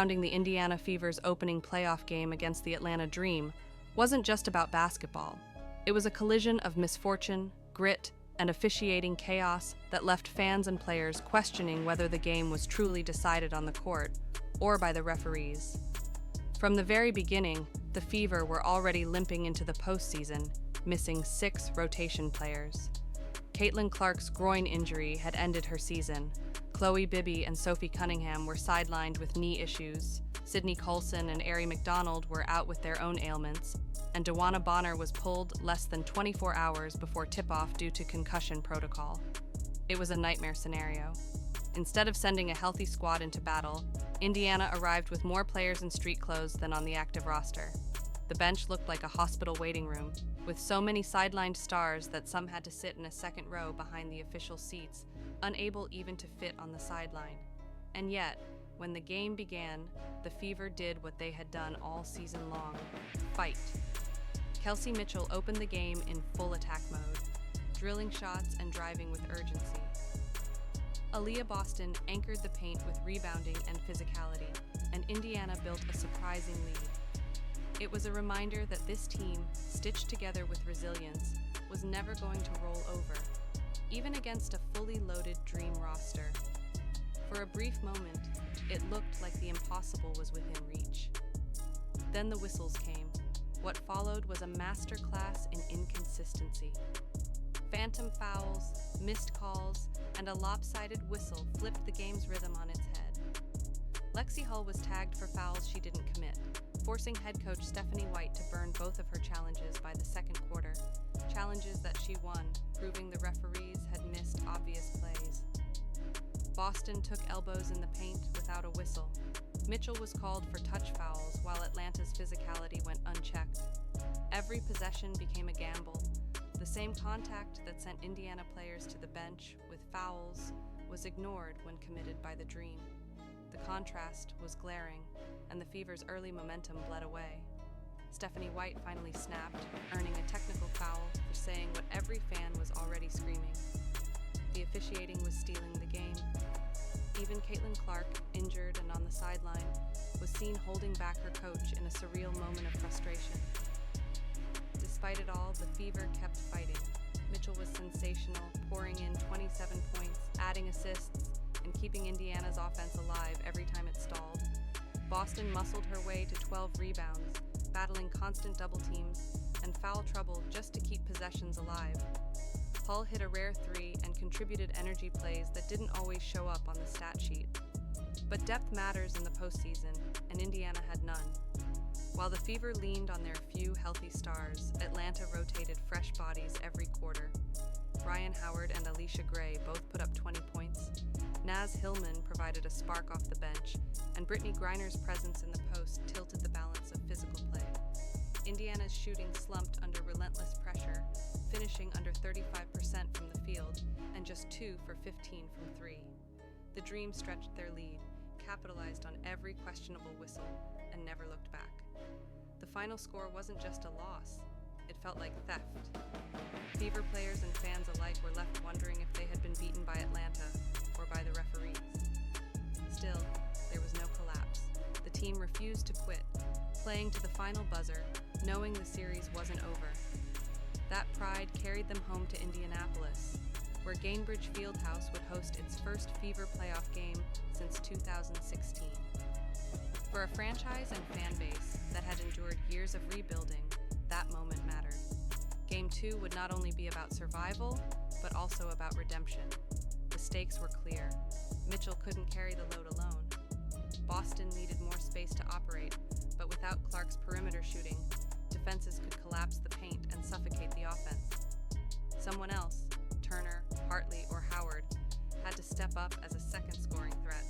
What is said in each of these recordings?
surrounding the Indiana Fever's opening playoff game against the Atlanta Dream wasn't just about basketball. It was a collision of misfortune, grit, and officiating chaos that left fans and players questioning whether the game was truly decided on the court or by the referees. From the very beginning, the Fever were already limping into the postseason, missing 6 rotation players. Caitlin Clark's groin injury had ended her season. Khloe, Bibby, and Sophie Cunningham were sidelined with knee issues. Sydney Colson and Aari McDonald were out with their own ailments, and DeWanna Bonner was pulled less than 24 hours before tip-off due to concussion protocol. It was a nightmare scenario. Instead of sending a healthy squad into battle, Indiana arrived with more players in street clothes than on the active roster. The bench looked like a hospital waiting room, with so many sidelined stars that some had to sit in a second row behind the official seats, unable even to fit on the sideline. And yet, when the game began, the Fever did what they had done all season long: fight. Kelsey Mitchell opened the game in full attack mode, drilling shots and driving with urgency. Aaliyah Boston anchored the paint with rebounding and physicality, and Indiana built a surprising lead. It was a reminder that this team, stitched together with resilience, was never going to roll over, even against a fully loaded Dream roster. For a brief moment, it looked like the impossible was within reach. Then the whistles came. What followed was a masterclass in inconsistency. Phantom fouls, missed calls, and a lopsided whistle flipped the game's rhythm on its head. Lexi Hull was tagged for fouls she didn't commit, forcing head coach Stephanie White to burn both of her challenges by the second quarter, challenges that she won, proving the referees had missed obvious plays. Boston took elbows in the paint without a whistle. Mitchell was called for touch fouls while Atlanta's physicality went unchecked. Every possession became a gamble. The same contact that sent Indiana players to the bench with fouls was ignored when committed by the Dream. The contrast was glaring, and the Fever's early momentum bled away. Stephanie White finally snapped, earning a technical foul for saying what every fan was already screaming. The officiating was stealing the game. Even Caitlin Clark, injured and on the sideline, was seen holding back her coach in a surreal moment of frustration. Despite it all, the Fever kept fighting. Mitchell was sensational, pouring in 27 points, adding assists, and keeping Indiana's offense alive every time it stalled. Boston muscled her way to 12 rebounds, battling constant double teams and foul trouble just to keep possessions alive. Hull hit a rare 3 and contributed energy plays that didn't always show up on the stat sheet. But depth matters in the postseason, and Indiana had none. While the Fever leaned on their few healthy stars, Atlanta rotated fresh bodies every quarter. Ryan Howard and Alicia Gray both put up 20 points. Naz Hillman provided a spark off the bench, and Brittany Griner's presence in the post tilted the balance of physical play. Indiana's shooting slumped under relentless pressure, finishing under 35% from the field and just 2 for 15 from 3. The Dream stretched their lead, capitalized on every questionable whistle, and never looked back. The final score wasn't just a loss, it felt like theft. Fever players and fans alike were left wondering if they had been beaten by Atlanta or by the referees. Still, there was no collapse. The team refused to quit, playing to the final buzzer, knowing the series wasn't over. That pride carried them home to Indianapolis, where Gainbridge Fieldhouse would host its first Fever playoff game since 2016. For a franchise and fan base that had endured years of rebuilding, that moment mattered. Game 2 would not only be about survival, but also about redemption. The stakes were clear. Mitchell couldn't carry the load alone. Boston needed more space to operate, but without Clark's perimeter shooting, defenses could collapse the paint and suffocate the offense. Someone else, Turner, Hartley, or Howard, had to step up as a second scoring threat.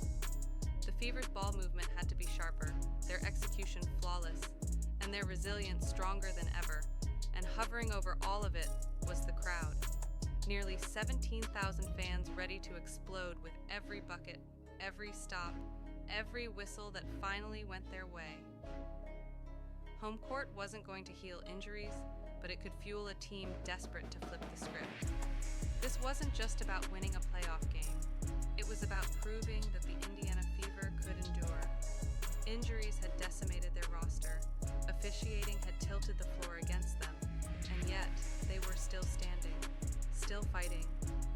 The Fever's ball movement had to be sharper, their execution flawless, and their resilience stronger than ever, and hovering over all of it was the crowd. Nearly 17,000 fans ready to explode with every bucket, every stop, every whistle that finally went their way. Home court wasn't going to heal injuries, but it could fuel a team desperate to flip the script. This wasn't just about winning a playoff game. It was about proving that the Indiana Fever could endure. Injuries had decimated their roster, officiating had tilted the floor against them, and yet they were still standing, still fighting,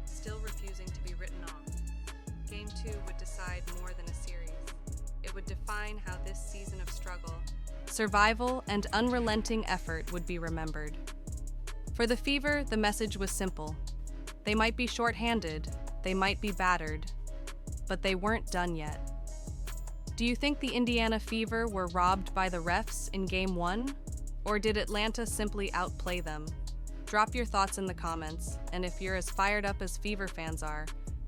still refusing to be written off. Game 2 would decide more than a series. It would define how this season of struggle, survival, and unrelenting effort would be remembered. For the Fever, the message was simple. They might be short-handed, they might be battered, but they weren't done yet. Do you think the Indiana Fever were robbed by the refs in Game 1? Or did Atlanta simply outplay them? Drop your thoughts in the comments, and if you're as fired up as Fever fans are,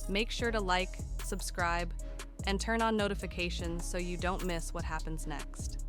make sure to like, subscribe, and turn on notifications so you don't miss what happens next.